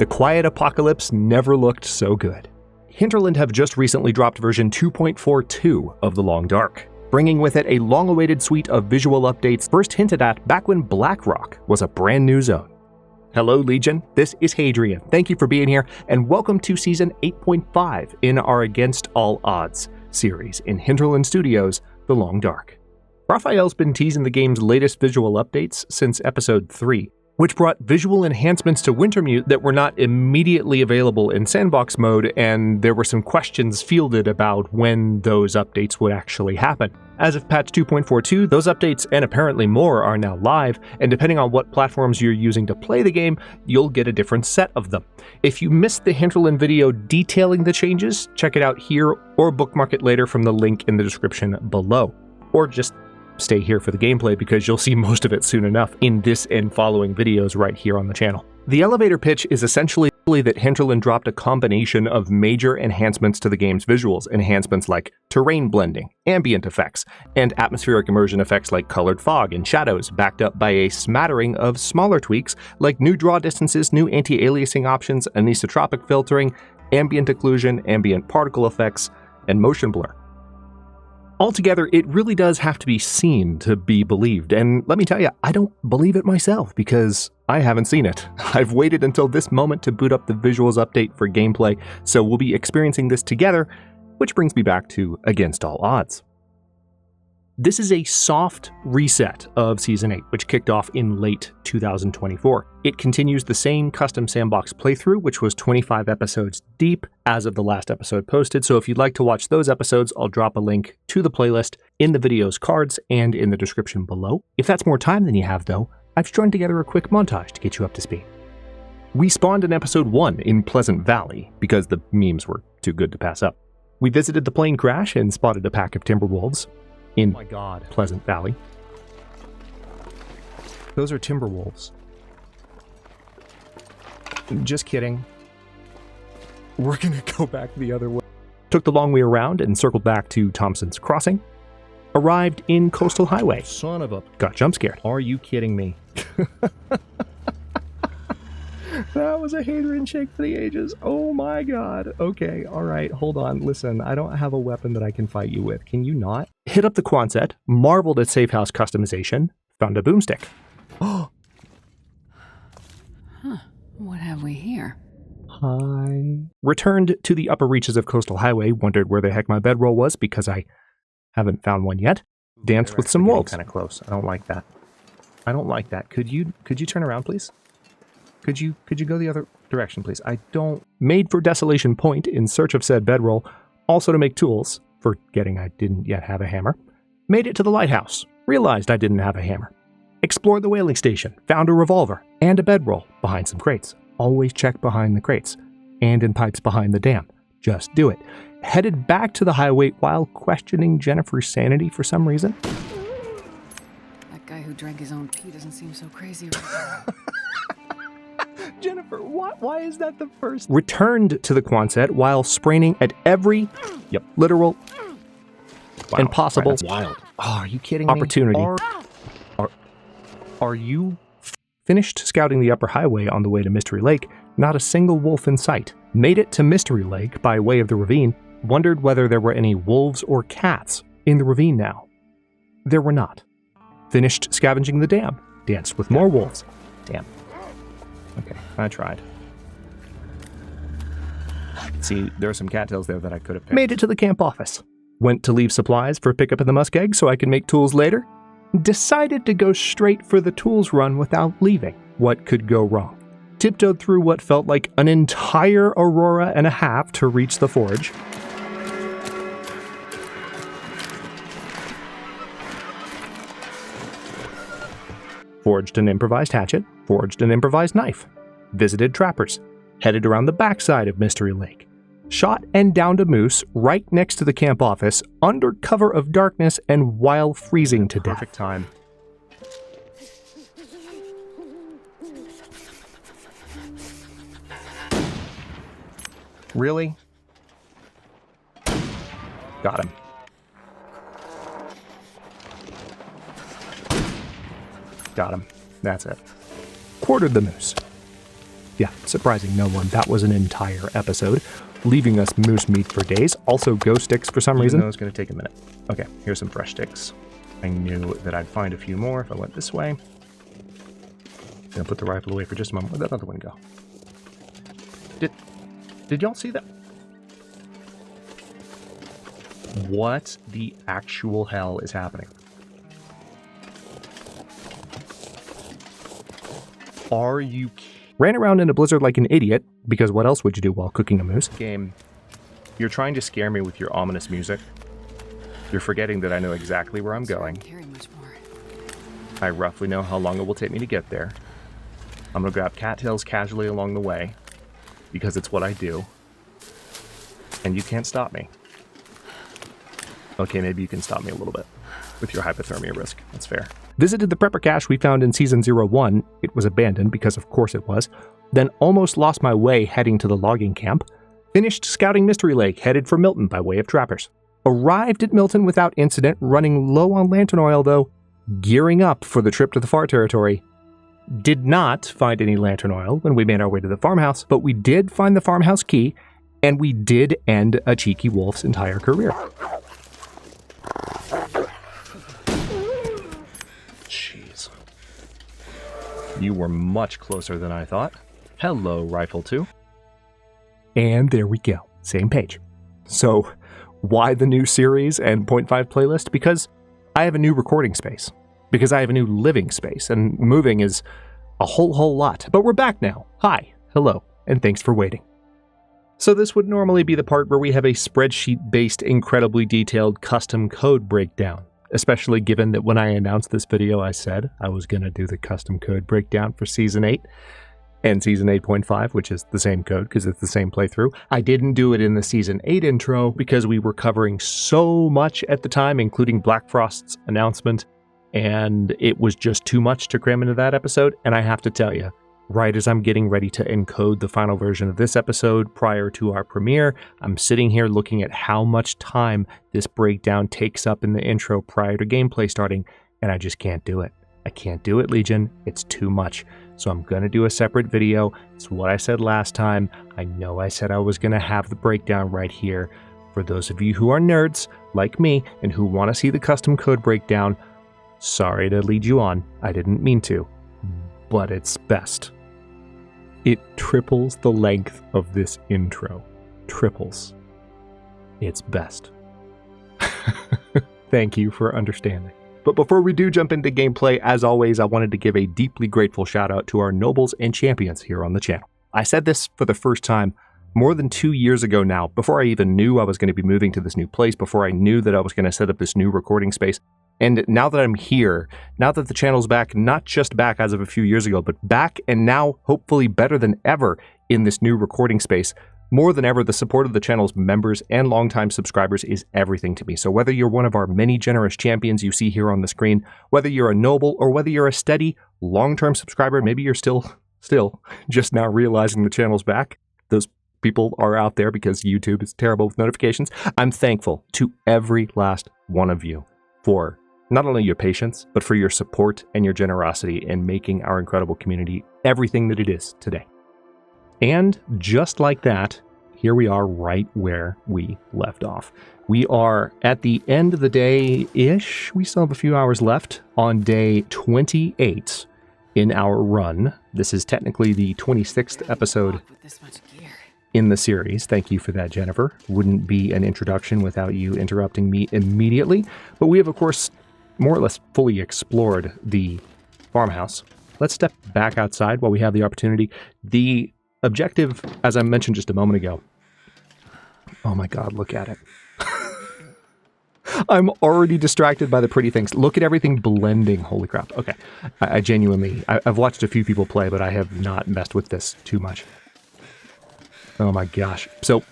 The quiet apocalypse never looked so good. Hinterland have just recently dropped version 2.42 of The Long Dark, bringing with it a long-awaited suite of visual updates first hinted at back when Blackrock was a brand new zone. Hello Legion, this is Hadrian. Thank you for being here, and welcome to Season 8.5 in our Against All Odds series in Hinterland Studios' The Long Dark. Raphael's been teasing the game's latest visual updates since Episode 3, which brought visual enhancements to Wintermute that were not immediately available in sandbox mode, and there were some questions fielded about when those updates would actually happen. As of patch 2.42, those updates and apparently more are now live, and depending on what platforms you're using to play the game, you'll get a different set of them. If you missed the Hinterland video detailing the changes, check it out here or bookmark it later from the link in the description below. Or just stay here for the gameplay because you'll see most of it soon enough in this and following videos right here on the channel. The elevator pitch is essentially that Hinterland dropped a combination of major enhancements to the game's visuals, enhancements like terrain blending, ambient effects, and atmospheric immersion effects like colored fog and shadows, backed up by a smattering of smaller tweaks like new draw distances, new anti-aliasing options, anisotropic filtering, ambient occlusion, ambient particle effects, and motion blur. Altogether, it really does have to be seen to be believed, and let me tell you, I don't believe it myself because I haven't seen it. I've waited until this moment to boot up the visuals update for gameplay, so we'll be experiencing this together, which brings me back to Against All Odds. This is a soft reset of Season 8, which kicked off in late 2024. It continues the same custom sandbox playthrough, which was 25 episodes deep as of the last episode posted, so if you'd like to watch those episodes, I'll drop a link to the playlist in the video's cards and in the description below. If that's more time than you have, though, I've strung together a quick montage to get you up to speed. We spawned in Episode 1 in Pleasant Valley, because the memes were too good to pass up. We visited the plane crash and spotted a pack of timber wolves in Pleasant Valley. Those are timber wolves. Just kidding. We're gonna go back the other way. Took the long way around and circled back to Thompson's Crossing. Arrived in Coastal Highway. Son of a... Got jump scared. Are you kidding me? That was a Hadrian shake for the ages. Oh my god. Okay, alright, hold on. Listen, I don't have a weapon that I can fight you with. Can you not? Hit up the Quonset, marveled at safe house customization, found a boomstick. Oh! Huh, what have we here? Hi. Returned to the upper reaches of Coastal Highway, wondered where the heck my bedroll was because I haven't found one yet. Danced with some wolves. Kind of close. I don't like that. I don't like that. Could you turn around, please? Could you go the other direction, please? I don't... Made for Desolation Point in search of said bedroll, also to make tools, forgetting I didn't yet have a hammer. Made it to the lighthouse, realized I didn't have a hammer. Explored the whaling station, found a revolver, and a bedroll behind some crates. Always check behind the crates, and in pipes behind the dam. Just do it. Headed back to the highway while questioning Jennifer's sanity for some reason. That guy who drank his own pee doesn't seem so crazy right now. Jennifer, why is that the first? Returned to the Quonset while spraining at every, literal, and possible. That's wild. Oh, are you kidding me? Opportunity. Are you finished scouting the upper highway on the way to Mystery Lake? Not a single wolf in sight. Made it to Mystery Lake by way of the ravine. Wondered whether there were any wolves or cats in the ravine now. There were not. Finished scavenging the dam. Danced with more wolves. Damn. Okay, I tried. See, there are some cattails there that I could have picked. Made it to the camp office. Went to leave supplies for pickup in the muskeg so I could make tools later. Decided to go straight for the tools run without leaving. What could go wrong? Tiptoed through what felt like an entire aurora and a half to reach the forge. Forged an improvised hatchet, forged an improvised knife, visited trappers, headed around the backside of Mystery Lake, shot and downed a moose right next to the camp office under cover of darkness and while freezing to death. Perfect time. Really? Got him. Got him. That's it. Quartered the moose. Yeah, surprising no one. That was an entire episode, leaving us moose meat for days. Also ghost sticks for some reason. It's going to take a minute. Okay, here's some fresh sticks. I knew that I'd find a few more if I went this way. Gonna put the rifle away for just a moment. Where'd that other one go? Did y'all see that? What the actual hell is happening? Are you ran around in a blizzard like an idiot, because what else would you do while cooking a moose? Game, you're trying to scare me with your ominous music. You're forgetting that I know exactly where I'm going. I roughly know how long it will take me to get there. I'm gonna grab cattails casually along the way, because it's what I do. And you can't stop me. Okay, maybe you can stop me a little bit with your hypothermia risk. That's fair. Visited the prepper cache we found in Season 01. It was abandoned, because of course it was. Then almost lost my way heading to the logging camp. Finished scouting Mystery Lake, headed for Milton by way of Trappers. Arrived at Milton without incident, running low on lantern oil though, gearing up for the trip to the far territory. Did not find any lantern oil when we made our way to the farmhouse, but we did find the farmhouse key, and we did end a cheeky wolf's entire career. Jeez. You were much closer than I thought. Hello, Rifle 2. And there we go. Same page. So, why the new series and 0.5 playlist? Because I have a new recording space. Because I have a new living space, and moving is a whole lot. But we're back now. Hi, hello, and thanks for waiting. So this would normally be the part where we have a spreadsheet-based, incredibly detailed custom code breakdown, especially given that when I announced this video, I said I was going to do the custom code breakdown for Season 8 and Season 8.5, which is the same code because it's the same playthrough. I didn't do it in the Season 8 intro because we were covering so much at the time, including Black Frost's announcement, and it was just too much to cram into that episode. And I have to tell you, right as I'm getting ready to encode the final version of this episode prior to our premiere, I'm sitting here looking at how much time this breakdown takes up in the intro prior to gameplay starting, and I just can't do it. I can't do it, Legion. It's too much. So I'm going to do a separate video. It's what I said last time. I know I said I was going to have the breakdown right here. For those of you who are nerds like me and who want to see the custom code breakdown, sorry to lead you on. I didn't mean to, but it's best. It triples the length of this intro. Triples. It's best. Thank you for understanding. But before we do jump into gameplay, as always, I wanted to give a deeply grateful shout out to our nobles and champions here on the channel. I said this for the first time more than 2 years ago now, before I even knew I was going to be moving to this new place, before I knew that I was going to set up this new recording space. And now that I'm here, now that the channel's back, not just back as of a few years ago, but back and now hopefully better than ever in this new recording space, more than ever, the support of the channel's members and longtime subscribers is everything to me. So whether you're one of our many generous champions you see here on the screen, whether you're a noble or whether you're a steady, long-term subscriber, maybe you're still just now realizing the channel's back. Those people are out there because YouTube is terrible with notifications. I'm thankful to every last one of you for not only your patience, but for your support and your generosity in making our incredible community everything that it is today. And just like that, here we are right where we left off. We are at the end of the day-ish. We still have a few hours left on day 28 in our run. This is technically the 26th episode in the series. Thank you for that, Jennifer. Wouldn't be an introduction without you interrupting me immediately. But we have, of course, more or less fully explored the farmhouse. Let's step back outside while we have the opportunity. The objective, as I mentioned just a moment ago, oh my god, look at it. I'm already distracted by the pretty things. Look at everything blending. Holy crap. Okay. I genuinely, I've watched a few people play, but I have not messed with this too much. Oh my gosh. So,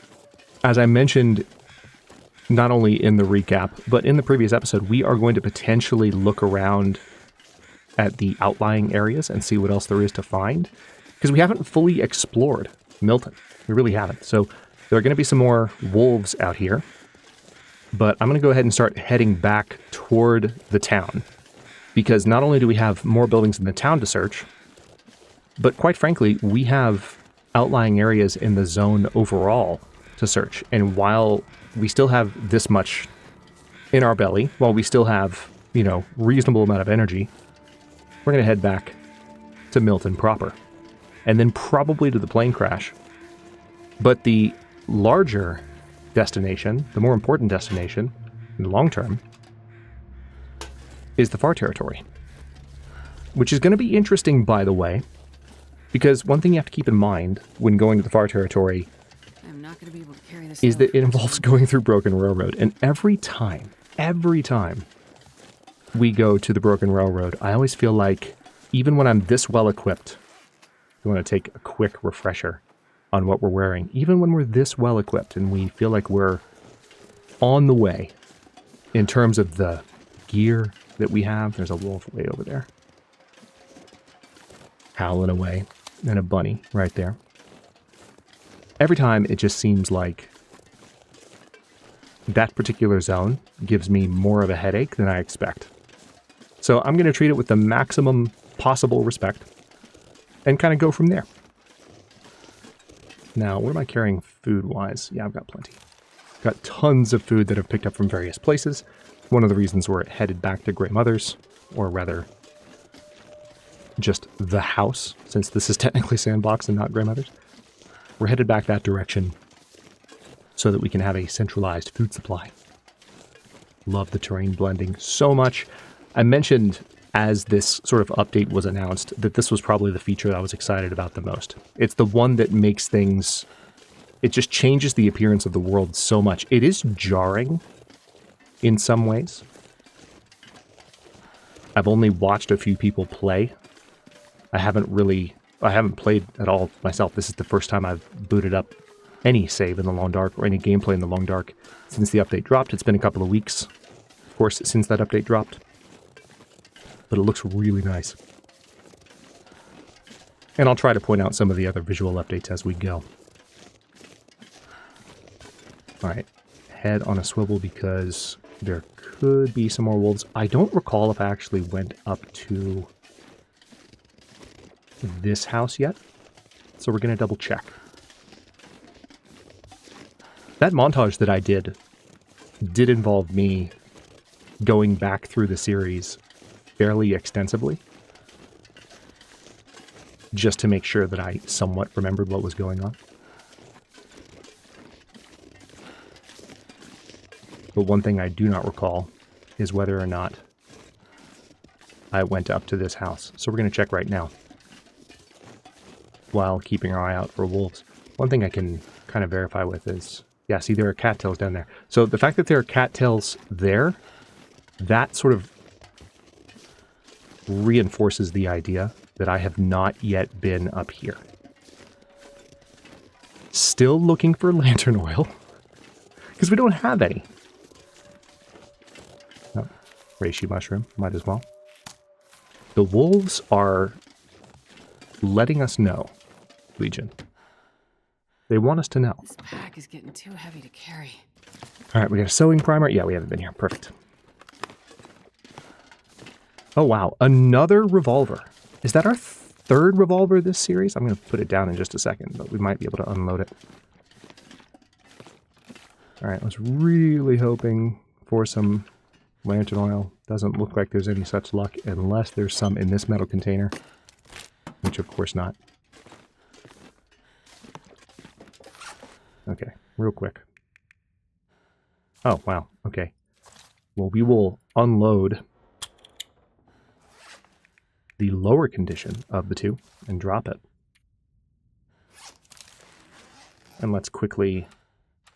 as I mentioned, not only in the recap, but in the previous episode, we are going to potentially look around at the outlying areas and see what else there is to find. Because we haven't fully explored Milton. We really haven't. So there are going to be some more wolves out here. But I'm going to go ahead and start heading back toward the town. Because not only do we have more buildings in the town to search, but quite frankly, we have outlying areas in the zone overall to search. And while we still have this much in our belly, while we still have, you know, reasonable amount of energy, we're going to head back to Milton proper. And then probably to the plane crash. But the larger destination, the more important destination in the long term, is the far territory. Which is going to be interesting, by the way, because one thing you have to keep in mind when going to the far territory I'm not going to be able to carry this is that it involves going through Broken Railroad. And every time we go to the Broken Railroad, I always feel like, even when I'm this well equipped, you want to take a quick refresher on what we're wearing. Even when we're this well equipped and we feel like we're on the way in terms of the gear that we have. There's a wolf way over there, howling away, and a bunny right there. Every time it just seems like that particular zone gives me more of a headache than I expect. So I'm going to treat it with the maximum possible respect and kind of go from there. Now, what am I carrying food-wise? Yeah, I've got plenty. Got tons of food that I've picked up from various places. One of the reasons we're headed back to Grey Mother's, or rather, just the house, since this is technically Sandbox and not Grey Mother's. We're headed back that direction so that we can have a centralized food supply. Love the terrain blending so much. I mentioned as this sort of update was announced that this was probably the feature that I was excited about the most. It's the one that makes things... It just changes the appearance of the world so much. It is jarring in some ways. I've only watched a few people play. I haven't played at all myself. This is the first time I've booted up any save in the Long Dark or any gameplay in the Long Dark since the update dropped. It's been a couple of weeks, of course, since that update dropped. But it looks really nice. And I'll try to point out some of the other visual updates as we go. Alright, head on a swivel because there could be some more wolves. I don't recall if I actually went up to this house yet, so we're going to double check. That montage that I did involve me going back through the series fairly extensively, just to make sure that I somewhat remembered what was going on. But one thing I do not recall is whether or not I went up to this house. So we're going to check right now, while keeping our eye out for wolves. One thing I can kind of verify with is, yeah, see, there are cattails down there. So the fact that there are cattails there, that sort of reinforces the idea that I have not yet been up here. Still looking for lantern oil, because we don't have any. Oh, reishi mushroom, might as well. The wolves are letting us know, Legion. They want us to know. This pack is getting too heavy to carry. All right, we got a sewing primer. Yeah, we haven't been here. Perfect. Oh, wow. Another revolver. Is that our third revolver this series? I'm going to put it down in just a second, but we might be able to unload it. All right, I was really hoping for some lantern oil. Doesn't look like there's any such luck unless there's some in this metal container, which of course not. Okay, real quick. Oh, wow. Okay. Well, we will unload the lower condition of the two and drop it. And let's quickly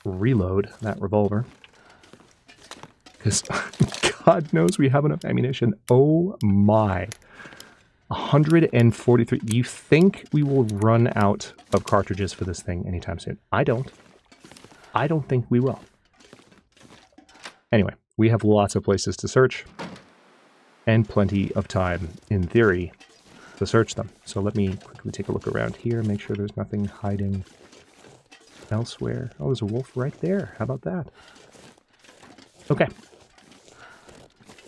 reload that revolver, because God knows we have enough ammunition. Oh my. 143. You think we will run out of cartridges for this thing anytime soon? I don't. I don't think we will. Anyway, we have lots of places to search and plenty of time, in theory, to search them. So let me quickly take a look around here, make sure there's nothing hiding elsewhere. Oh, there's a wolf right there. How about that? Okay.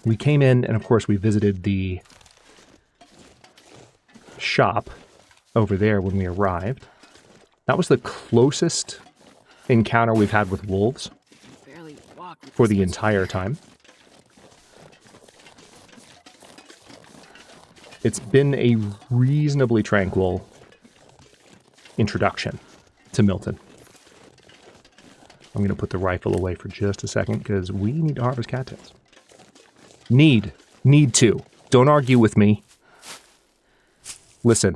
We came in, and of course we visited the shop over there when we arrived. That was the closest encounter we've had with wolves Barely walk with for this the much entire hair. time. It's been a reasonably tranquil introduction to Milton. I'm going to put the rifle away for just a second because we need to harvest cattails. Need to. Don't argue with me. Listen,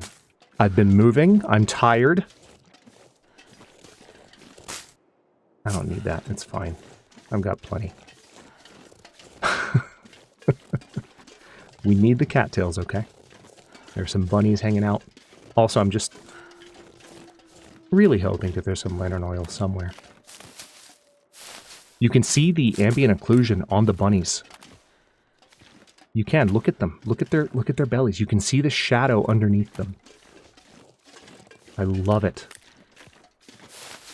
I've been moving. I'm tired. I don't need that. It's fine. I've got plenty. We need the cattails, okay? There's some bunnies hanging out. Also, I'm just really hoping that there's some lantern oil somewhere. You can see the ambient occlusion on the bunnies. You can look at them. Look at their bellies. You can see the shadow underneath them. I love it.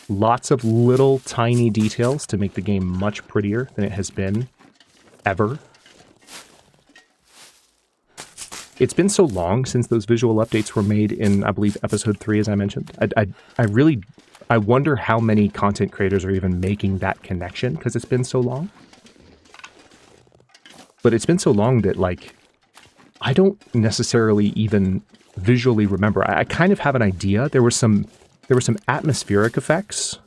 Lots of little tiny details to make the game much prettier than it has been ever. It's been so long since those visual updates were made in, I believe, episode 3, as I mentioned. I wonder how many content creators are even making that connection, because it's been so long. But it's been so long that, like, I don't necessarily even visually remember. I kind of have an idea. There were some atmospheric effects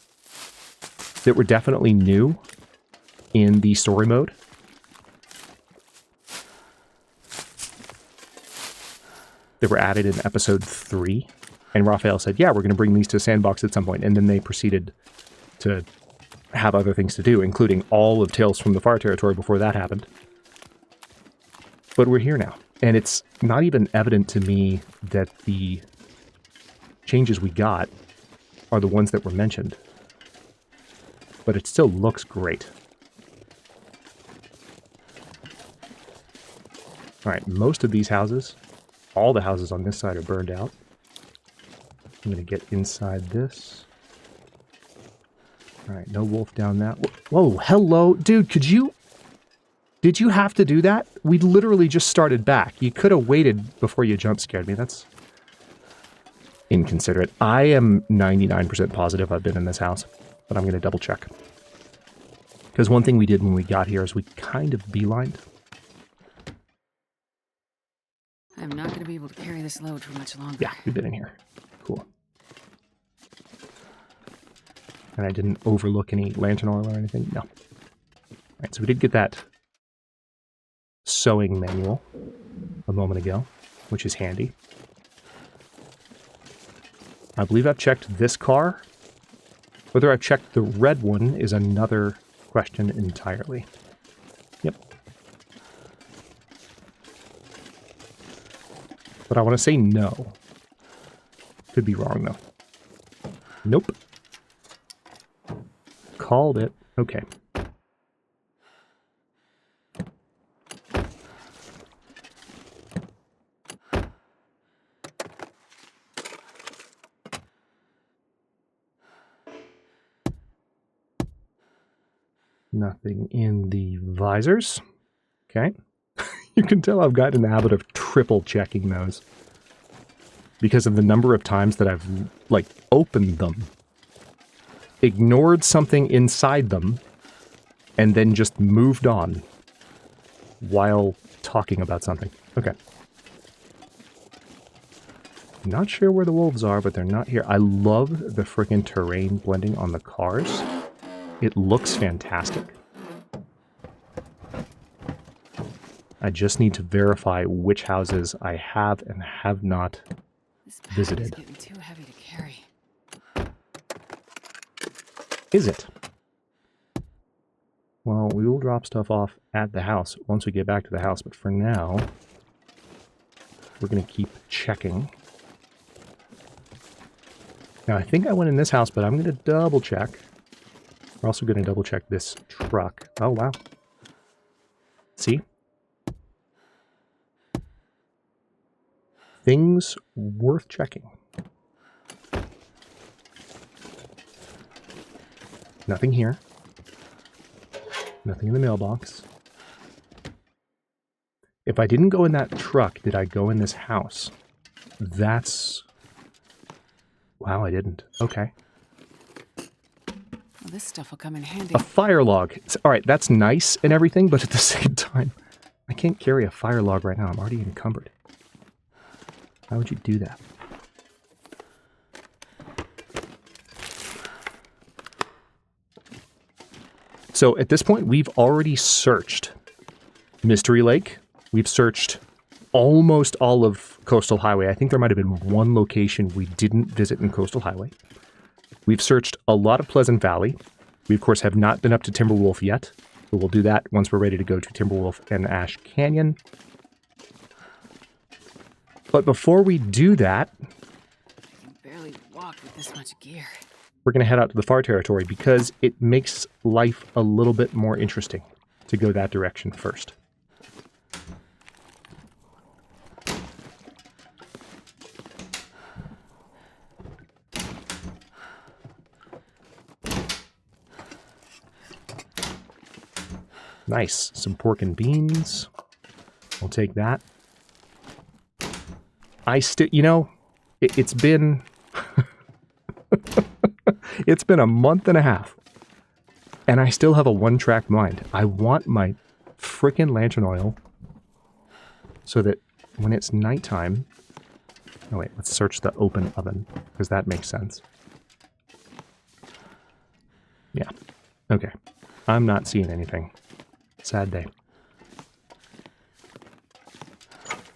that were definitely new in the story mode. They were added in episode 3, and Raphael said, yeah, we're going to bring these to Sandbox at some point, and then they proceeded to have other things to do, including all of Tales from the Far Territory before that happened. But we're here now, and it's not even evident to me that the changes we got are the ones that were mentioned, but it still looks great. All right, most of these houses, all the houses on this side are burned out. I'm going to get inside this. All right, no wolf down that. Whoa, hello. Dude, did you have to do that? We literally just started back. You could have waited before you jump scared me. That's inconsiderate. I am 99% positive I've been in this house, but I'm going to double check. Because one thing we did when we got here is we kind of beelined. I'm not going to be able to carry this load for much longer. Yeah, we've been in here. Cool. And I didn't overlook any lantern oil or anything? No. All right, so we did get that sewing manual a moment ago, which is handy. I believe I've checked this car. Whether I've checked the red one is another question entirely. Yep. But I want to say no. Could be wrong, though. Nope. Called it. Okay. Nothing in the visors. Okay. You can tell I've got an habit of triple checking those because of the number of times that I've, like, opened them, ignored something inside them, and then just moved on while talking about something. Okay. Not sure where the wolves are, but they're not here. I love the frickin' terrain blending on the cars. It looks fantastic. I just need to verify which houses I have and have not visited. This pack is getting too heavy to carry. Is it? Well, we will drop stuff off at the house once we get back to the house, but for now, we're going to keep checking. Now, I think I went in this house, but I'm going to double check. We're also going to double check this truck. Oh, wow. See? Things worth checking. Nothing here. Nothing in the mailbox. If I didn't go in that truck, did I go in this house? That's Wow, I didn't. Okay. Well, this stuff will come in handy. A fire log. All right, that's nice and everything, but at the same time, I can't carry a fire log right now. I'm already encumbered. Why would you do that? So at this point, we've already searched Mystery Lake. We've searched almost all of Coastal Highway. I think there might have been one location we didn't visit in Coastal Highway. We've searched a lot of Pleasant Valley. We, of course, have not been up to Timberwolf yet, but we'll do that once we're ready to go to Timberwolf and Ash Canyon. But before we do that, I can barely walk with this much gear. we're going to head out to the far territory because it makes life a little bit more interesting to go that direction first. Nice. Some pork and beans. I'll take that. I still, you know, it's been... it's been a month and a half. And I still have a one-track mind. I want my frickin' lantern oil so that when it's nighttime... Oh wait, let's search the open oven, because that makes sense. Yeah. Okay. I'm not seeing anything. Sad day.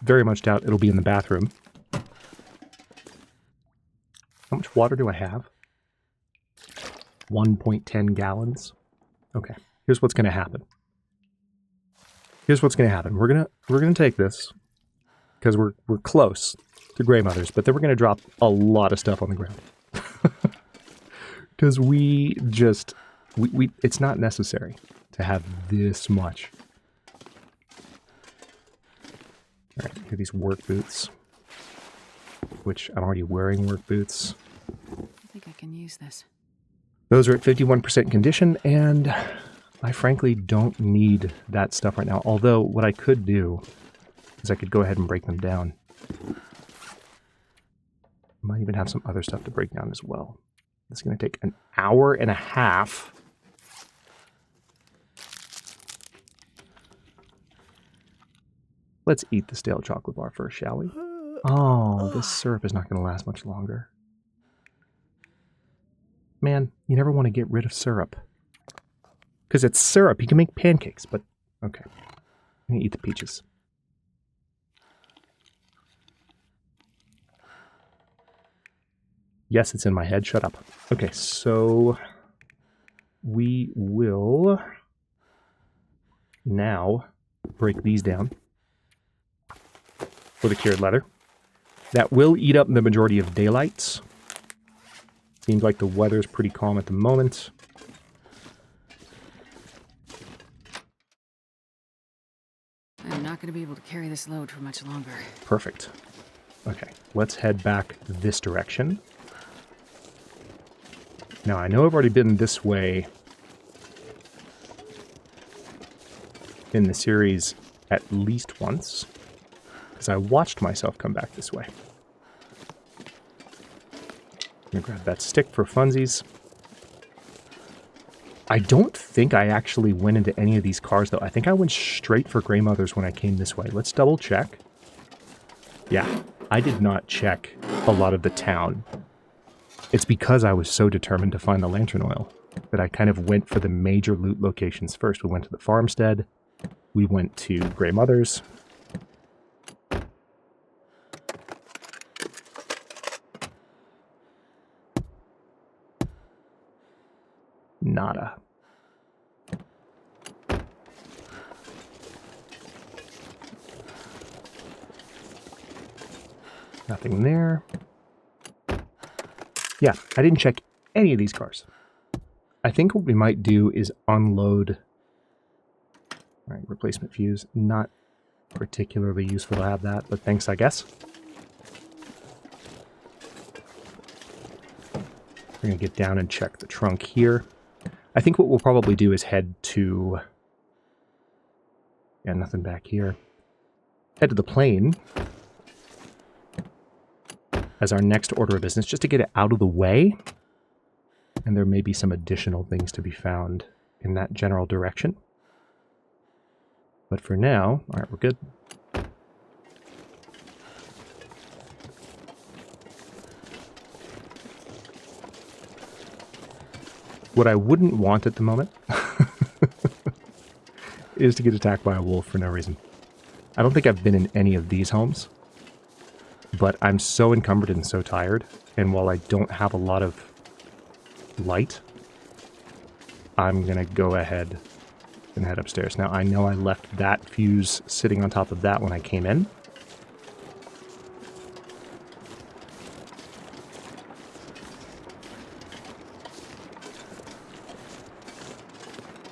Very much doubt it'll be in the bathroom. How much water do I have? 1.10 gallons. Okay, here's what's going to happen. Here's what's going to happen. We're gonna take this because we're close to Grey Mothers, but then we're going to drop a lot of stuff on the ground because we it's not necessary to have this much. All right, here are these work boots, which I'm already wearing work boots. I think I can use this. Those are at 51% condition, and I frankly don't need that stuff right now. Although, what I could do is I could go ahead and break them down. Might even have some other stuff to break down as well. It's going to take an hour and a half. Let's eat the stale chocolate bar first, shall we? Oh, this syrup is not going to last much longer. Man, you never want to get rid of syrup. Because it's syrup. You can make pancakes, but... Okay. I'm going to eat the peaches. Yes, it's in my head. Shut up. Okay, so... we will... now break these down for the cured leather. That will eat up the majority of daylights. Seems like the weather's pretty calm at the moment. I'm not going to be able to carry this load for much longer. Perfect. Okay, let's head back this direction. Now, I know I've already been this way in the series at least once, because I watched myself come back this way. I'm gonna grab that stick for funsies. I don't think I actually went into any of these cars, though. I think I went straight for Grey Mothers when I came this way. Let's double check. Yeah, I did not check a lot of the town. It's because I was so determined to find the lantern oil that I kind of went for the major loot locations first. We went to the farmstead. We went to Grey Mothers. Nada. Nothing there. Yeah, I didn't check any of these cars. I think what we might do is unload... All right, replacement fuse. Not particularly useful to have that, but thanks, I guess. We're going to get down and check the trunk here. I think what we'll probably do is head to... Yeah, nothing back here. Head to the plane. as our next order of business, just to get it out of the way. And there may be some additional things to be found in that general direction. But for now, all right, we're good. What I wouldn't want at the moment is to get attacked by a wolf for no reason. I don't think I've been in any of these homes, but I'm so encumbered and so tired, and while I don't have a lot of light, I'm gonna go ahead and head upstairs. Now, I know I left that fuse sitting on top of that when I came in.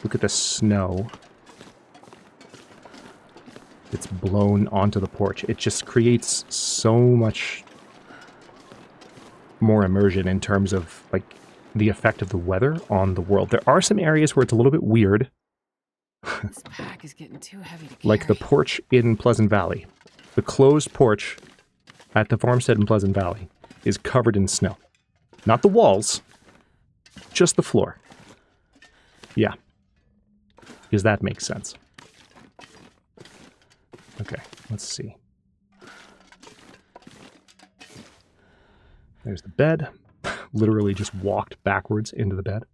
Look at the snow. It's blown onto the porch. It just creates so much more immersion in terms of, like, the effect of the weather on the world. There are some areas where it's a little bit weird. This pack is getting too heavy to carry. Like the porch in Pleasant Valley. The closed porch at the farmstead in Pleasant Valley is covered in snow. Not the walls, just the floor. Yeah. Because that makes sense. Okay, let's see. There's the bed. Literally just walked backwards into the bed.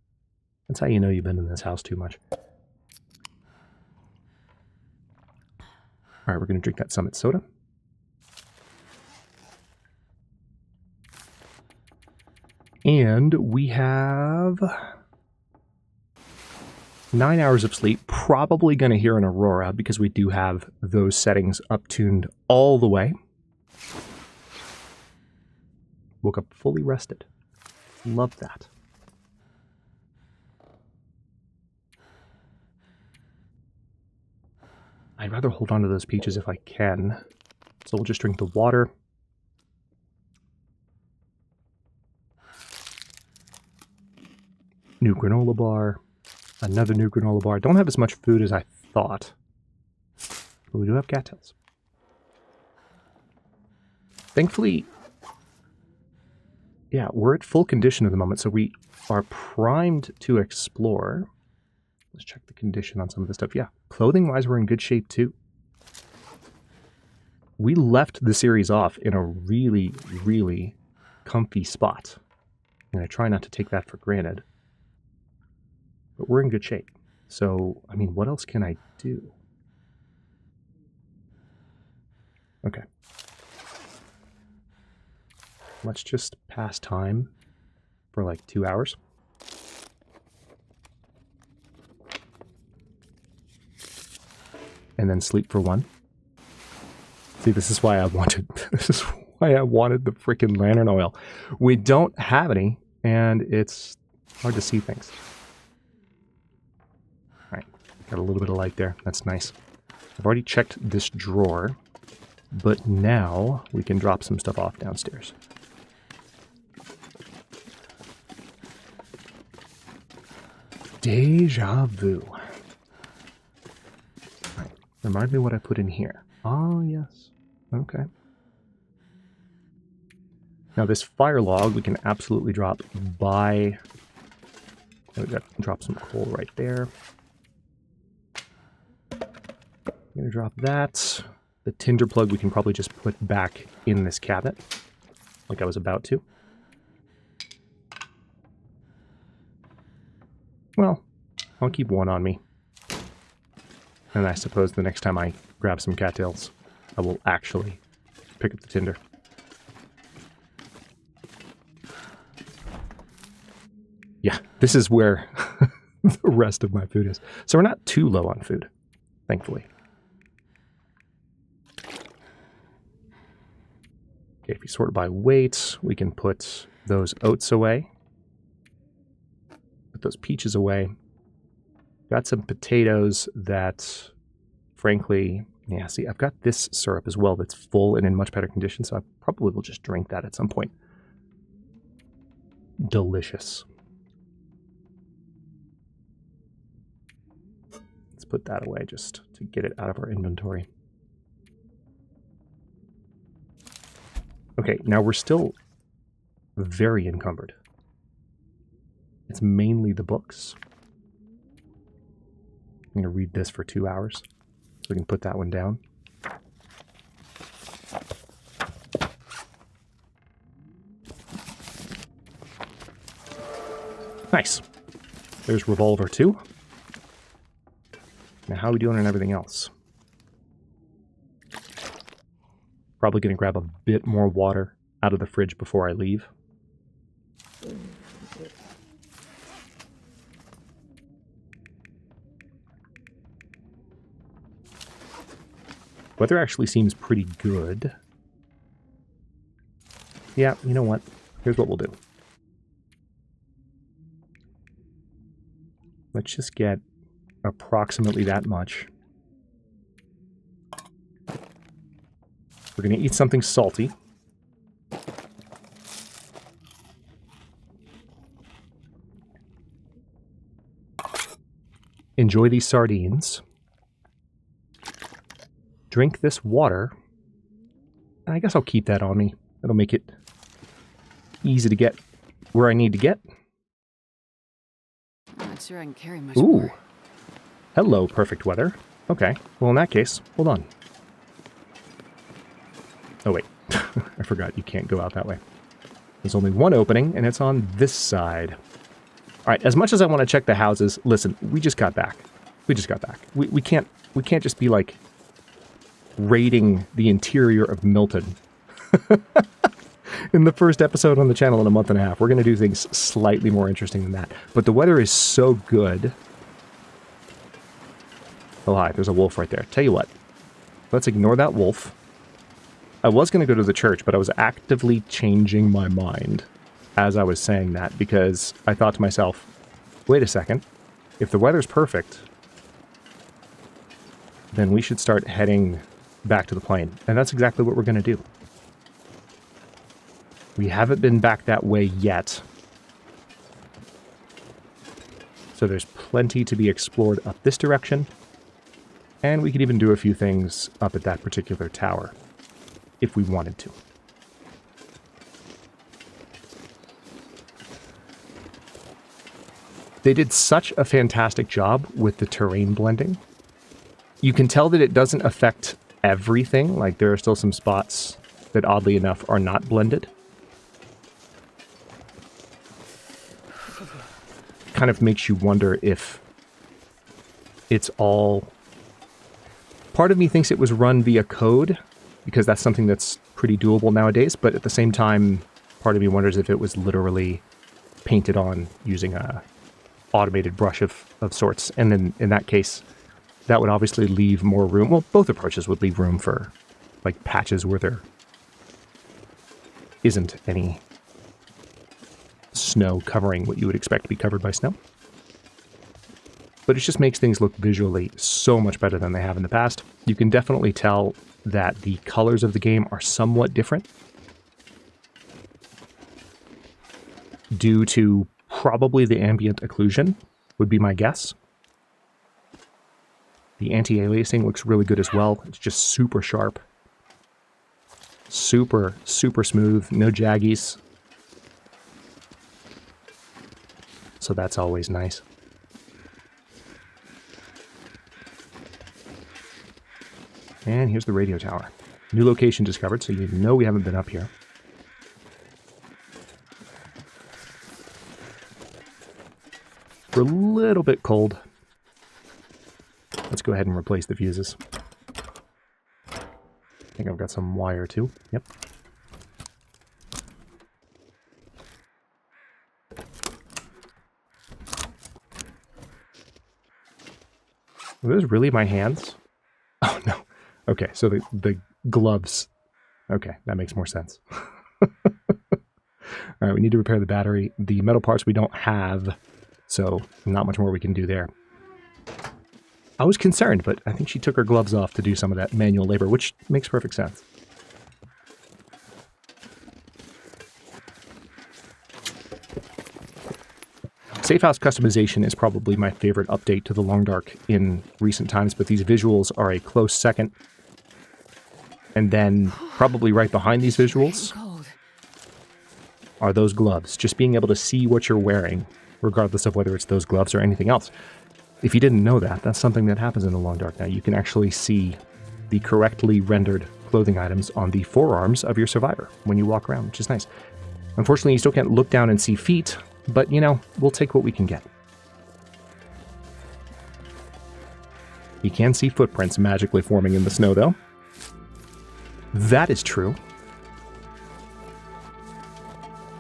That's how you know you've been in this house too much. Alright, we're going to drink that Summit soda. And we have 9 hours of sleep. Probably going to hear an aurora because we do have those settings up-tuned all the way. Woke up fully rested. Love that. I'd rather hold on to those peaches if I can. So we'll just drink the water. New granola bar. Another new granola bar. Don't have as much food as I thought. But we do have cattails. Thankfully, yeah, we're at full condition at the moment, so we are primed to explore. Let's check the condition on some of this stuff. Yeah, clothing-wise, we're in good shape, too. We left the series off in a really, really comfy spot. And I try not to take that for granted. But we're in good shape. So, I mean, what else can I do? Okay. Let's just pass time for like 2 hours. And then sleep for 1. See, this is why I wanted the freaking lantern oil. We don't have any, and it's hard to see things. All right, got a little bit of light there. That's nice. I've already checked this drawer, but now we can drop some stuff off downstairs. Deja vu. All right, remind me what I put in here. Oh, yes. Okay. Now this fire log we can absolutely drop by... We got drop some coal right there. I'm gonna drop that. The tinder plug we can probably just put back in this cabinet, like I was about to. Well, I'll keep one on me. And I suppose the next time I grab some cattails, I will actually pick up the tinder. Yeah, this is where the rest of my food is. So we're not too low on food, thankfully. Okay, if you sort by weight, we can put those oats away. Put those peaches away. Got some potatoes that, frankly, yeah, see, I've got this syrup as well that's full and in much better condition, so I probably will just drink that at some point. Delicious. Let's put that away just to get it out of our inventory. Okay, now we're still very encumbered. It's mainly the books. I'm going to read this for 2 hours, so we can put that one down. Nice. There's Revolver 2. Now, how are we doing on everything else? Probably going to grab a bit more water out of the fridge before I leave. Weather actually seems pretty good. Yeah, you know what? Here's what we'll do. Let's just get approximately that much. We're going to eat something salty. Enjoy these sardines. Drink this water. I guess I'll keep that on me. That'll make it easy to get where I need to get. I'm not sure I can carry much Ooh. more. Hello, perfect weather. Okay, well in that case, hold on. Oh wait, I forgot you can't go out that way. There's only one opening, and it's on this side. Alright, as much as I want to check the houses, listen, we just got back. We just got back. We can't just be like raiding the interior of Milton. In the first episode on the channel in a month and a half. We're going to do things slightly more interesting than that. But the weather is so good. Oh, hi, there's a wolf right there. Tell you what, let's ignore that wolf. I was going to go to the church, but I was actively changing my mind as I was saying that, because I thought to myself, wait a second, if the weather's perfect, then we should start heading back to the plane. And that's exactly what we're going to do. We haven't been back that way yet. So there's plenty to be explored up this direction. And we could even do a few things up at that particular tower, if we wanted to. They did such a fantastic job with the terrain blending. You can tell that it doesn't affect everything. Like, there are still some spots that, oddly enough, are not blended. Kind of makes you wonder if it's all... Part of me thinks it was run via code, because that's something that's pretty doable nowadays, but at the same time, part of me wonders if it was literally painted on using a automated brush of sorts. And then in that case, that would obviously leave more room. Well, both approaches would leave room for like patches where there isn't any snow covering what you would expect to be covered by snow. But it just makes things look visually so much better than they have in the past. You can definitely tell that the colors of the game are somewhat different, due to probably the ambient occlusion, would be my guess. The anti-aliasing looks really good as well. It's just super sharp. Super, super smooth. No jaggies. So that's always nice. And here's the radio tower. New location discovered, so you know we haven't been up here. We're a little bit cold. Let's go ahead and replace the fuses. I think I've got some wire too. Yep. Are those really my hands? Oh no. Okay, so the gloves. Okay, that makes more sense. Alright, we need to repair the battery. The metal parts we don't have, so not much more we can do there. I was concerned, but I think she took her gloves off to do some of that manual labor, which makes perfect sense. Safe house customization is probably my favorite update to the Long Dark in recent times, but these visuals are a close second. And then, probably right behind these visuals, are those gloves. Just being able to see what you're wearing, regardless of whether it's those gloves or anything else. If you didn't know that, that's something that happens in the Long Dark now. You can actually see the correctly rendered clothing items on the forearms of your survivor when you walk around, which is nice. Unfortunately, you still can't look down and see feet, but, you know, we'll take what we can get. You can see footprints magically forming in the snow, though. That is true.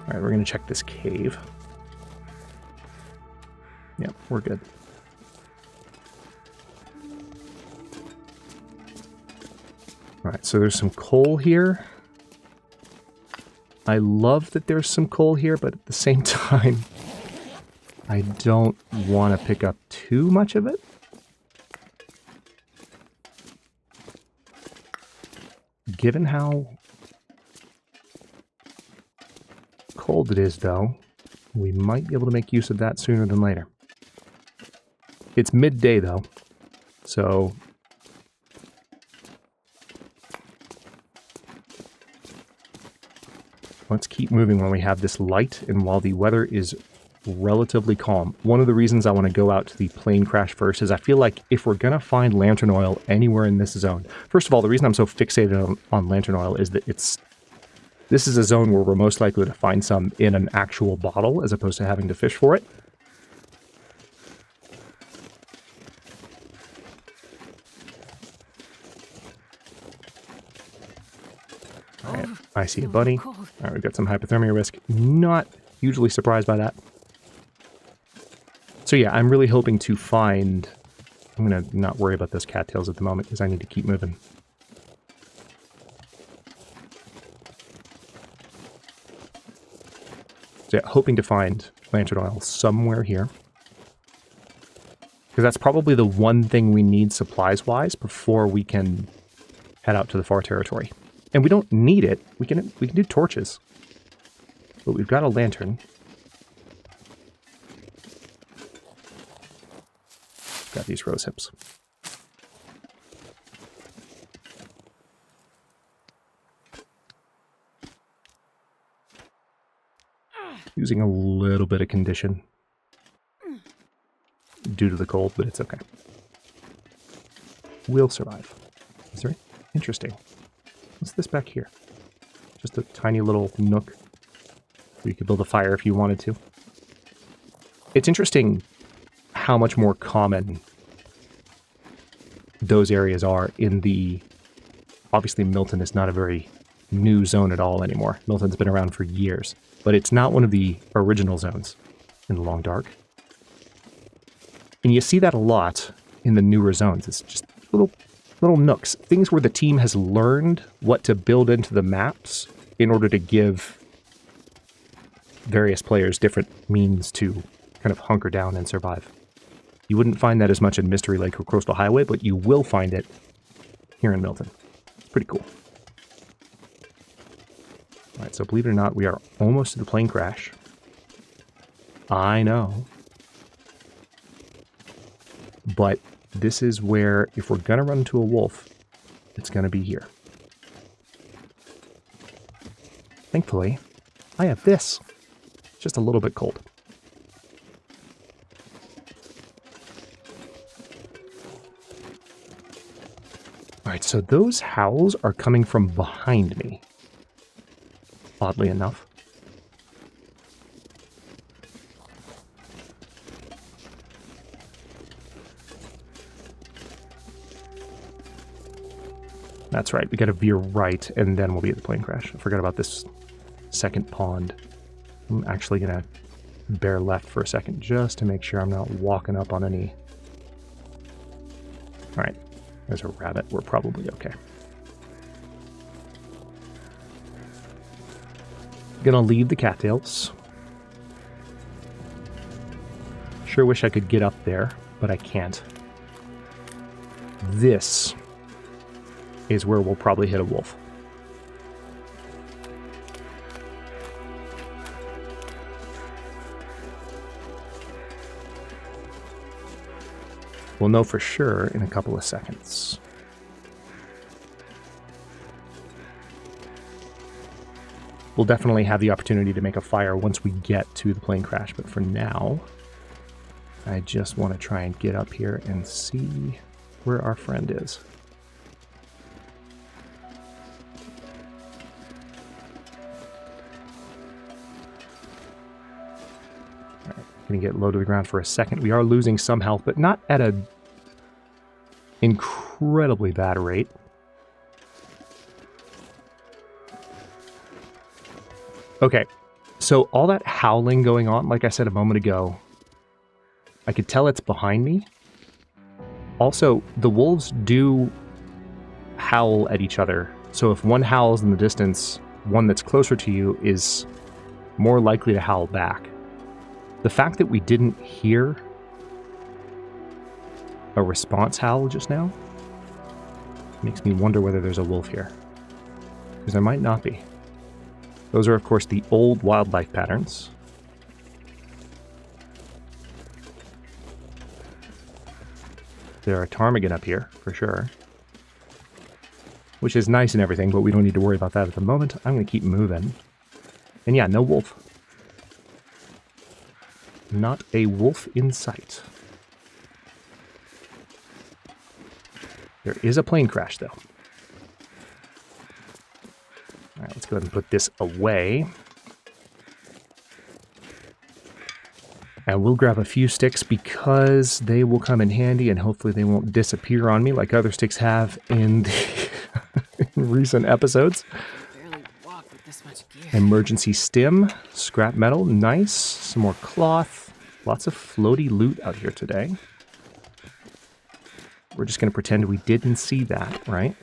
All right, we're going to check this cave. Yep, we're good. All right, so there's some coal here. I love that there's some coal here, but at the same time, I don't want to pick up too much of it. Given how cold it is, though, we might be able to make use of that sooner than later. It's midday, though, so let's keep moving when we have this light and while the weather is relatively calm. One of the reasons I want to go out to the plane crash first is I feel like if we're going to find lantern oil anywhere in this zone, first of all, the reason I'm so fixated on lantern oil is that this is a zone where we're most likely to find some in an actual bottle as opposed to having to fish for it. Alright, I see a bunny. Alright, we've got some hypothermia risk. Not hugely surprised by that. So yeah, I'm really hoping to find... I'm going to not worry about those cattails at the moment because I need to keep moving. So yeah, hoping to find lantern oil somewhere here. Because that's probably the one thing we need supplies-wise before we can head out to the far territory. And we don't need it. We can do torches. But we've got a lantern. Got these rose hips. Using a little bit of condition due to the cold, but it's okay. We'll survive. Is there interesting? What's this back here? Just a tiny little nook where you could build a fire if you wanted to. It's interesting how much more common those areas are in the... Obviously, Milton is not a very new zone at all anymore. Milton's been around for years, but it's not one of the original zones in the Long Dark. And you see that a lot in the newer zones. It's just little nooks, things where the team has learned what to build into the maps in order to give various players different means to kind of hunker down and survive. You wouldn't find that as much in Mystery Lake or Coastal Highway, but you will find it here in Milton. It's pretty cool. Alright, so believe it or not, we are almost to the plane crash. I know. But this is where, if we're going to run into a wolf, it's going to be here. Thankfully, I have this. It's just a little bit cold. Alright, so those howls are coming from behind me. Oddly enough. That's right, we gotta veer right, and then we'll be at the plane crash. I forgot about this second pond. I'm actually gonna bear left for a second, just to make sure I'm not walking up on any... Alright, there's a rabbit. We're probably okay. Gonna leave the cattails. Sure wish I could get up there, but I can't. This is where we'll probably hit a wolf. We'll know for sure in a couple of seconds. We'll definitely have the opportunity to make a fire once we get to the plane crash, but for now, I just want to try and get up here and see where our friend is. Alright, gonna get low to the ground for a second. We are losing some health, but not at a incredibly bad rate. Okay, so all that howling going on, like I said a moment ago, I could tell it's behind me. Also, the wolves do howl at each other. So if one howls in the distance, one that's closer to you is more likely to howl back. The fact that we didn't hear a response howl just now makes me wonder whether there's a wolf here. Because there might not be. Those are, of course, the old wildlife patterns. There are ptarmigan up here, for sure. Which is nice and everything, but we don't need to worry about that at the moment. I'm going to keep moving. And yeah, no wolf. Not a wolf in sight. There is a plane crash, though. Alright, let's go ahead and put this away. And we'll grab a few sticks because they will come in handy and hopefully they won't disappear on me like other sticks have in the in recent episodes. Barely walk with this much gear. Emergency stim, scrap metal, nice. Some more cloth. Lots of floaty loot out here today. We're just going to pretend we didn't see that, right?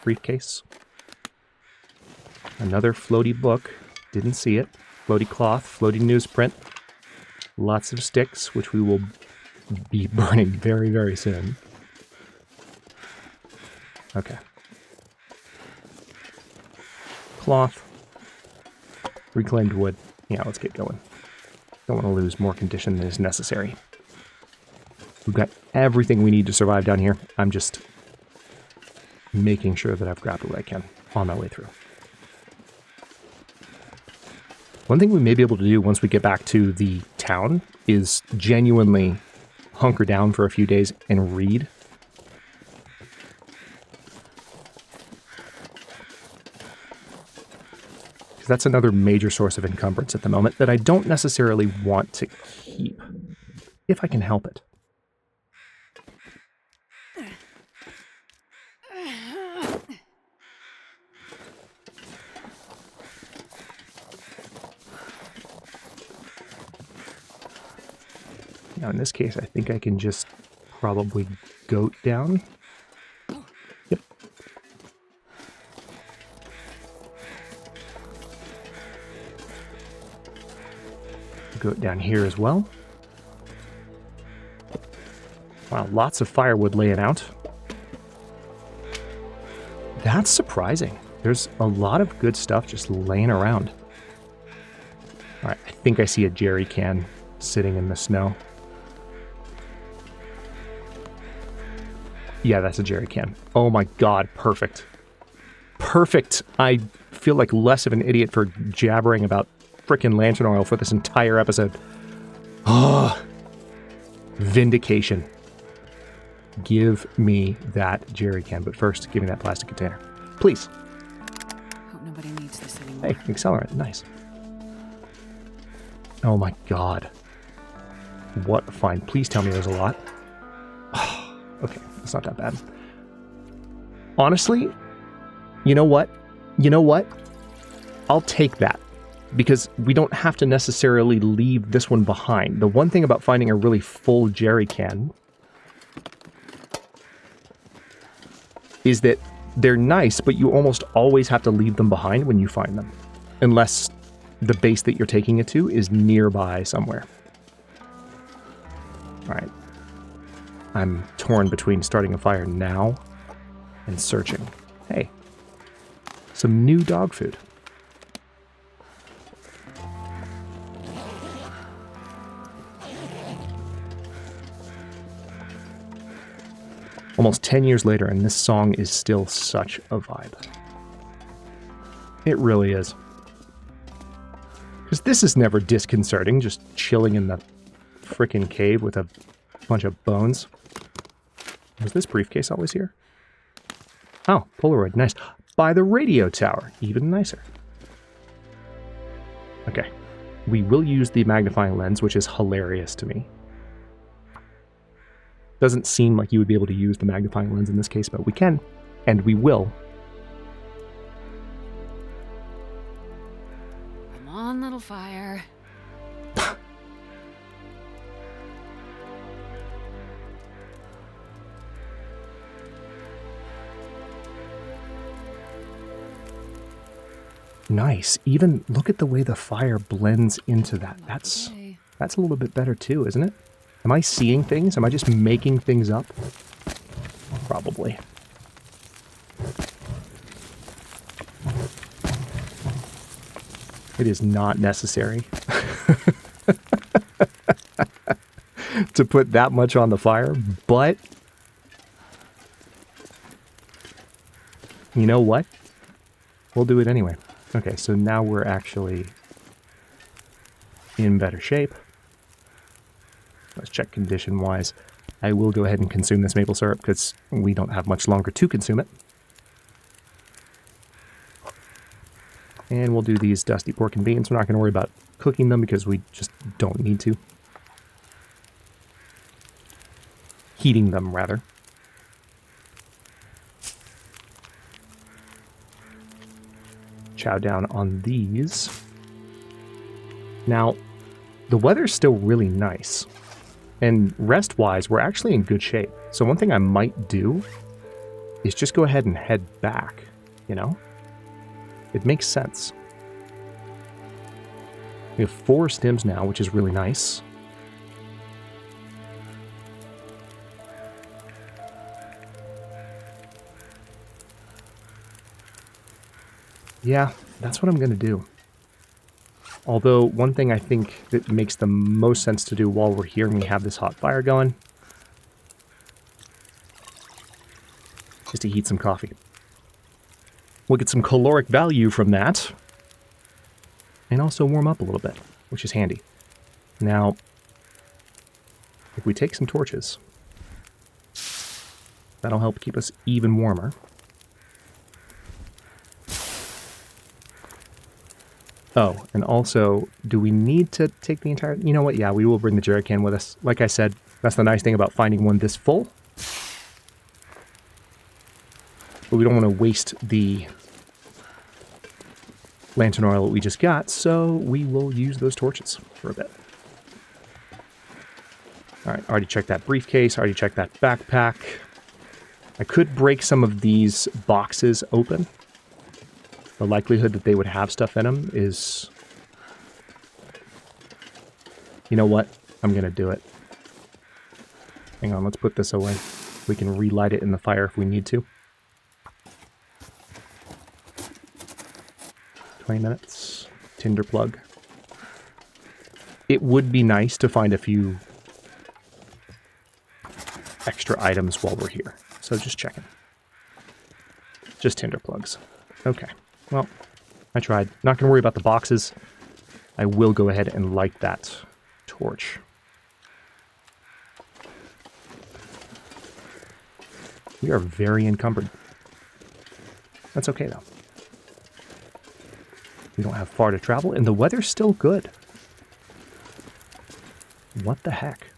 Briefcase. Another floaty book. Didn't see it. Floaty cloth, floaty newsprint. Lots of sticks, which we will be burning very, very soon. Okay. Cloth. Reclaimed wood. Yeah, let's get going. Don't want to lose more condition than is necessary. We've got everything we need to survive down here. I'm just making sure that I've grabbed what I can on my way through. One thing we may be able to do once we get back to the town is genuinely hunker down for a few days and read. Because that's another major source of encumbrance at the moment that I don't necessarily want to keep, if I can help it. Now in this case, I think I can just probably goat down. Yep. Goat down here as well. Wow, lots of firewood laying out. That's surprising. There's a lot of good stuff just laying around. Alright, I think I see a jerry can sitting in the snow. Yeah, that's a jerry can. Oh my god, perfect. Perfect. I feel like less of an idiot for jabbering about frickin' lantern oil for this entire episode. Oh, vindication. Give me that jerry can, but first, give me that plastic container. Please. Hope nobody needs this anymore. Hey, accelerant. Nice. Oh my god. What a find. Please tell me there's a lot. Okay, that's not that bad. Honestly, you know what? You know what? I'll take that. Because we don't have to necessarily leave this one behind. The one thing about finding a really full jerry can is that they're nice, but you almost always have to leave them behind when you find them. Unless the base that you're taking it to is nearby somewhere. Alright. I'm torn between starting a fire now and searching. Hey, some new dog food. Almost 10 years later, and this song is still such a vibe. It really is. Because this is never disconcerting, just chilling in the frickin' cave with a bunch of bones. Was this briefcase always here? Oh, Polaroid, nice. By the radio tower, even nicer. Okay, we will use the magnifying lens, which is hilarious to me. Doesn't seem like you would be able to use the magnifying lens in this case, but we can, and we will. Come on, little fire. Nice. Even look at the way the fire blends into that. That's a little bit better too, isn't it? Am I seeing things? Am I just making things up? Probably. It is not necessary to put that much on the fire, but you know what? We'll do it anyway. Okay, so now we're actually in better shape. Let's check condition-wise. I will go ahead and consume this maple syrup because we don't have much longer to consume it. And we'll do these dusty pork and beans. We're not going to worry about cooking them because we just don't need to. Heating them, rather. Chow down on these. Now, the weather's still really nice. And rest-wise, we're actually in good shape. So one thing I might do is just go ahead and head back, you know? It makes sense. We have 4 stims now, which is really nice. Yeah, that's what I'm going to do. Although, one thing I think that makes the most sense to do while we're here and we have this hot fire going is to heat some coffee. We'll get some caloric value from that. And also warm up a little bit, which is handy. Now, if we take some torches, that'll help keep us even warmer. Oh, and also, do we need to take the entire... You know what? Yeah, we will bring the jerry can with us. Like I said, that's the nice thing about finding one this full. But we don't want to waste the lantern oil that we just got, so we will use those torches for a bit. Alright, already checked that briefcase, already checked that backpack. I could break some of these boxes open. The likelihood that they would have stuff in them is... You know what? I'm going to do it. Hang on, let's put this away. We can relight it in the fire if we need to. 20 minutes. Tinder plug. It would be nice to find a few extra items while we're here. So just checking. Just Tinder plugs. Okay. Well, I tried. Not going to worry about the boxes. I will go ahead and light that torch. We are very encumbered. That's okay, though. We don't have far to travel, and the weather's still good. What the heck?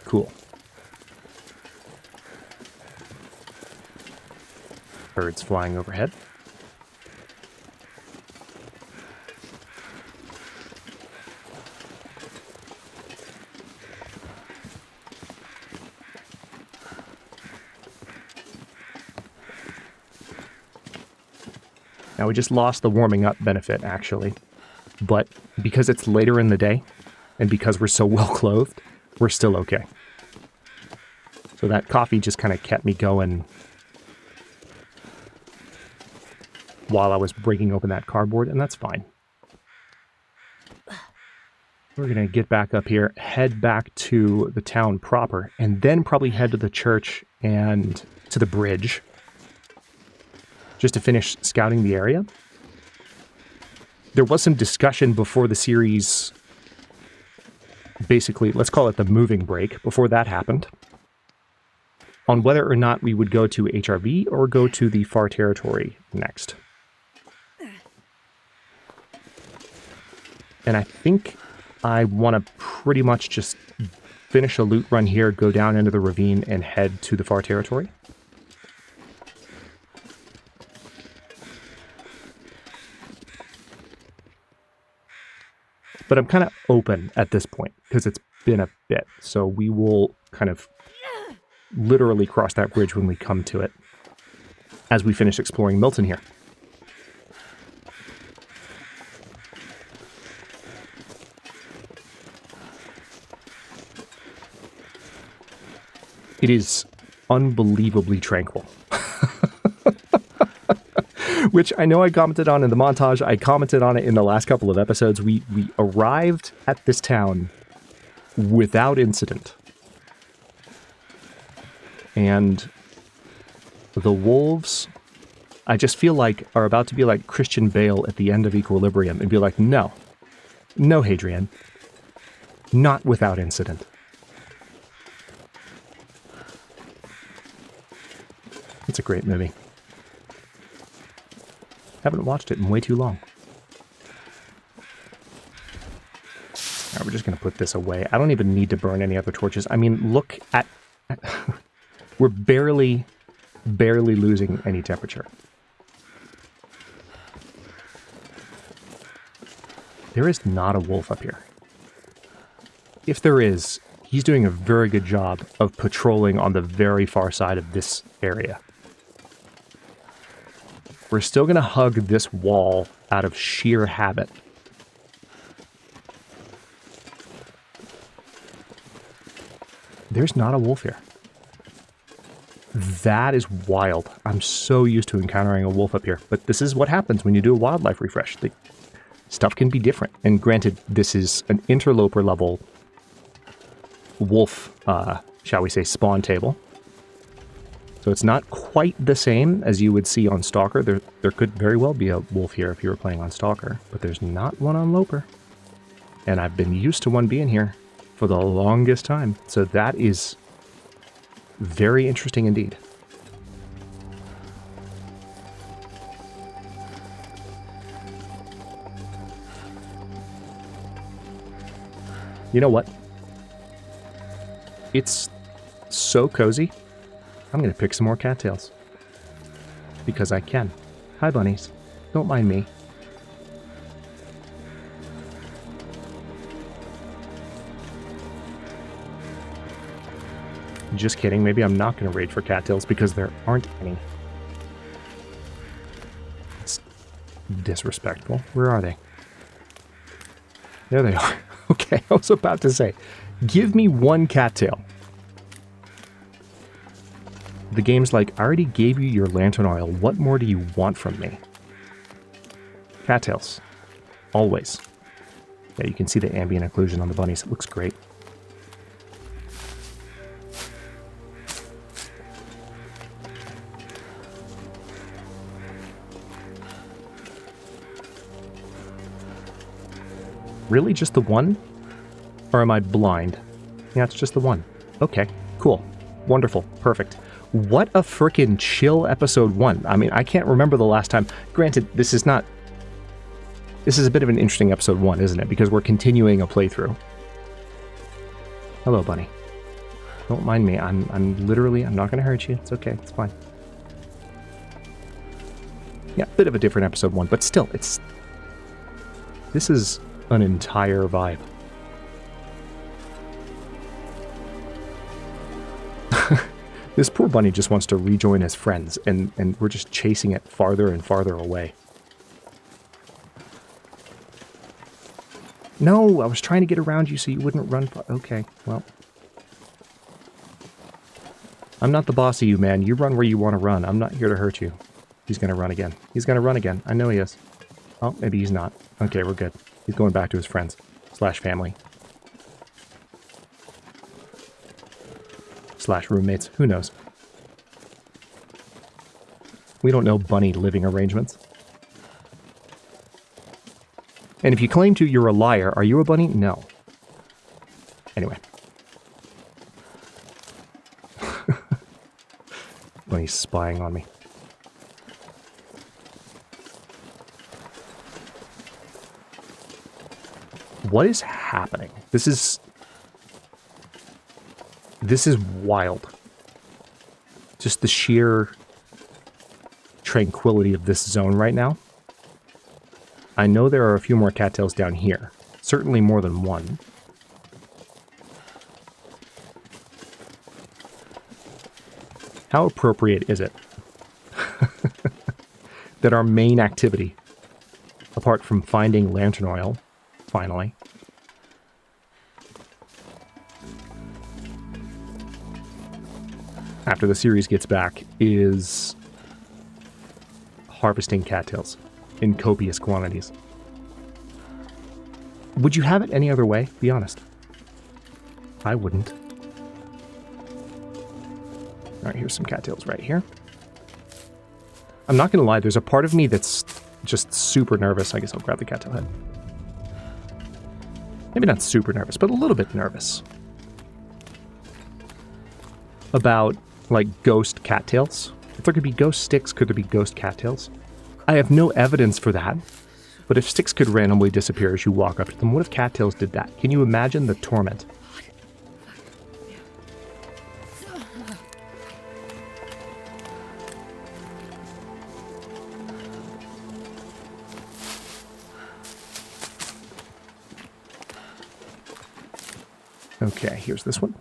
Cool. Birds flying overhead. Now, we just lost the warming up benefit, actually. But because it's later in the day, and because we're so well clothed, we're still okay. So that coffee just kind of kept me going while I was breaking open that cardboard, and that's fine. We're going to get back up here, head back to the town proper, and then probably head to the church and to the bridge, just to finish scouting the area. There was some discussion before the series, basically, let's call it the moving break, before that happened, on whether or not we would go to HRV or go to the Far Territory next. And I think I want to pretty much just finish a loot run here, go down into the ravine, and head to the Far Territory. But I'm kind of open at this point, because it's been a bit. So we will kind of literally cross that bridge when we come to it, as we finish exploring Milton here. It is unbelievably tranquil. Which I know I commented on in the montage. I commented on it in the last couple of episodes. We arrived at this town without incident. And the wolves, I just feel like, are about to be like Christian Bale at the end of Equilibrium and be like, no, Hadrian, not without incident. It's a great movie. Haven't watched it in way too long. All right, we're just going to put this away. I don't even need to burn any other torches. I mean, look at... we're barely losing any temperature. There is not a wolf up here. If there is, he's doing a very good job of patrolling on the very far side of this area. We're still going to hug this wall out of sheer habit. There's not a wolf here. That is wild. I'm so used to encountering a wolf up here. But this is what happens when you do a wildlife refresh. The stuff can be different. And granted, this is an interloper level wolf, shall we say, spawn table. So it's not quite the same as you would see on Stalker. There could very well be a wolf here if you were playing on Stalker, but there's not one on Loper. And I've been used to one being here for the longest time. So that is very interesting indeed. You know what? It's so cozy. I'm going to pick some more cattails. Because I can. Hi, bunnies. Don't mind me. Just kidding. Maybe I'm not going to raid for cattails because there aren't any. It's disrespectful. Where are they? There they are. Okay, I was about to say, give me one cattail. The game's like, I already gave you your lantern oil. What more do you want from me? Cattails. Always. Yeah, you can see the ambient occlusion on the bunnies. It looks great. Really? Just the one? Or am I blind? Yeah, it's just the one. Okay, cool. Wonderful. Perfect. What a frickin' chill episode 1. I mean, I can't remember the last time. Granted, this is a bit of an interesting episode 1, isn't it? Because we're continuing a playthrough. Hello, bunny. Don't mind me. I'm not going to hurt you. It's okay. It's fine. Yeah, bit of a different episode 1, but still, this is an entire vibe. This poor bunny just wants to rejoin his friends, and we're just chasing it farther and farther away. No, I was trying to get around you so you wouldn't run. Okay, well. I'm not the boss of you, man. You run where you want to run. I'm not here to hurt you. He's going to run again. He's going to run again. I know he is. Oh, maybe he's not. Okay, we're good. He's going back to his friends. / family. / roommates. Who knows? We don't know bunny living arrangements. And if you claim to, you're a liar. Are you a bunny? No. Anyway. Bunny's spying on me. What is happening? This is wild. Just the sheer tranquility of this zone right now. I know there are a few more cattails down here. Certainly more than one. How appropriate is it that our main activity, apart from finding lantern oil, finally, after the series gets back, is harvesting cattails in copious quantities. Would you have it any other way? Be honest. I wouldn't. Alright, here's some cattails right here. I'm not gonna lie, there's a part of me that's just super nervous. I guess I'll grab the cattail head. Maybe not super nervous, but a little bit nervous about, like, ghost cattails. If there could be ghost sticks, could there be ghost cattails? I have no evidence for that, but if sticks could randomly disappear as you walk up to them, what if cattails did that? Can you imagine the torment? Okay, here's this one.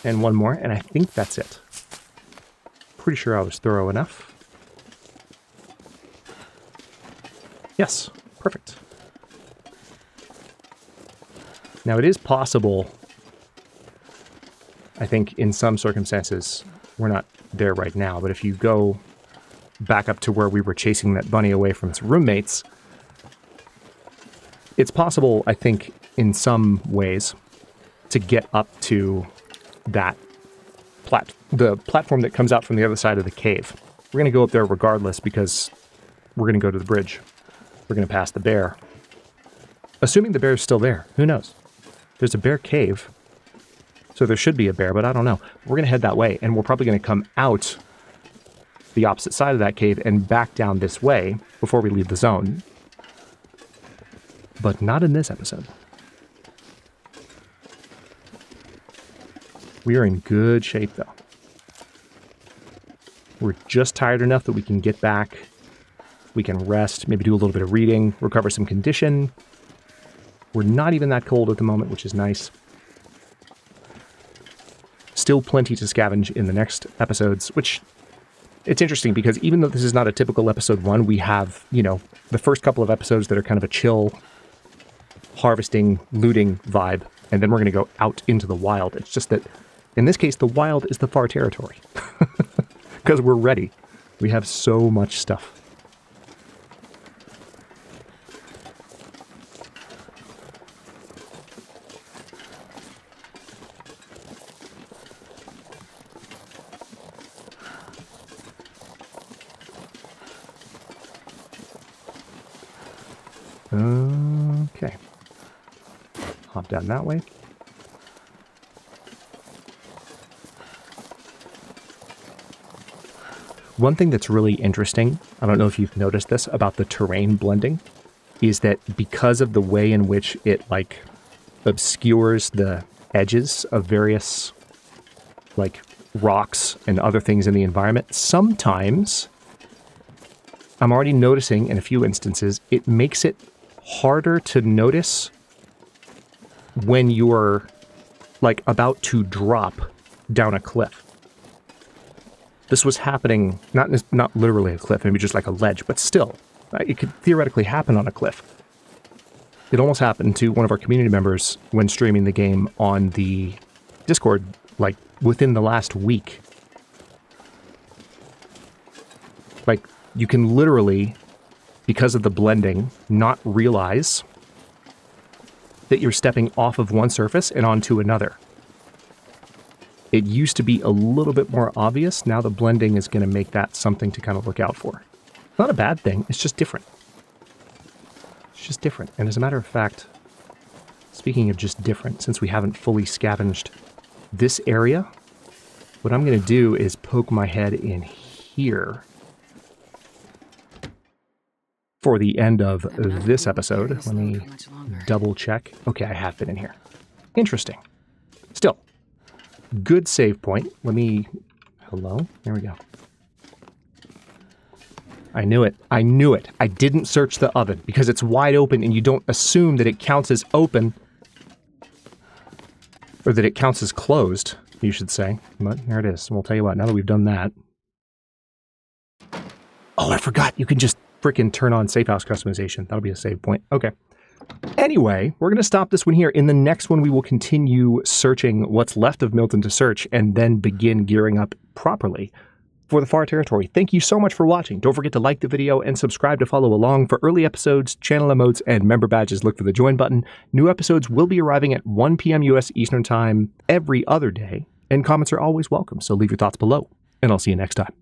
And one more, and I think that's it. Pretty sure I was thorough enough. Yes, perfect. Now it is possible, I think in some circumstances, we're not there right now, but if you go back up to where we were chasing that bunny away from its roommates, it's possible, I think, in some ways, to get up to that the platform that comes out from the other side of the cave. We're going to go up there regardless because we're going to go to the bridge. We're going to pass the bear. Assuming the bear's still there. Who knows? There's a bear cave, so there should be a bear, but I don't know. We're going to head that way, and we're probably going to come out the opposite side of that cave and back down this way before we leave the zone. But not in this episode. We are in good shape, though. We're just tired enough that we can get back. We can rest, maybe do a little bit of reading, recover some condition. We're not even that cold at the moment, which is nice. Still plenty to scavenge in the next episodes, which it's interesting because even though this is not a typical episode 1, we have, you know, the first couple of episodes that are kind of a chill, harvesting, looting vibe, and then we're going to go out into the wild. It's just that in this case, the wild is the far territory. Because we're ready. We have so much stuff. Okay. Hop down that way. One thing that's really interesting, I don't know if you've noticed this, about the terrain blending, is that because of the way in which it, like, obscures the edges of various, like, rocks and other things in the environment, sometimes, I'm already noticing in a few instances, it makes it harder to notice when you're, like, about to drop down a cliff. This was happening, not literally a cliff, maybe just like a ledge, but still, it could theoretically happen on a cliff. It almost happened to one of our community members when streaming the game on the Discord, like, within the last week. Like, you can literally, because of the blending, not realize that you're stepping off of one surface and onto another. It used to be a little bit more obvious. Now the blending is going to make that something to kind of look out for. Not a bad thing. It's just different. It's just different. And as a matter of fact, speaking of just different, since we haven't fully scavenged this area, what I'm going to do is poke my head in here for the end of this episode. Let me double check. Okay, I have been in here. Interesting. Still, good save point. Let me... Hello? There we go. I knew it. I knew it. I didn't search the oven because it's wide open and you don't assume that it counts as open. Or that it counts as closed, you should say. But there it is. We'll tell you what, now that we've done that... Oh, I forgot. You can just frickin' turn on safe house customization. That'll be a save point. Okay. Anyway, we're going to stop this one here. In the next one, we will continue searching what's left of Milton to search and then begin gearing up properly for the Far Territory. Thank you so much for watching. Don't forget to like the video and subscribe to follow along. For early episodes, channel emotes, and member badges, look for the join button. New episodes will be arriving at 1 p.m. U.S. Eastern Time every other day, and comments are always welcome, so leave your thoughts below, and I'll see you next time.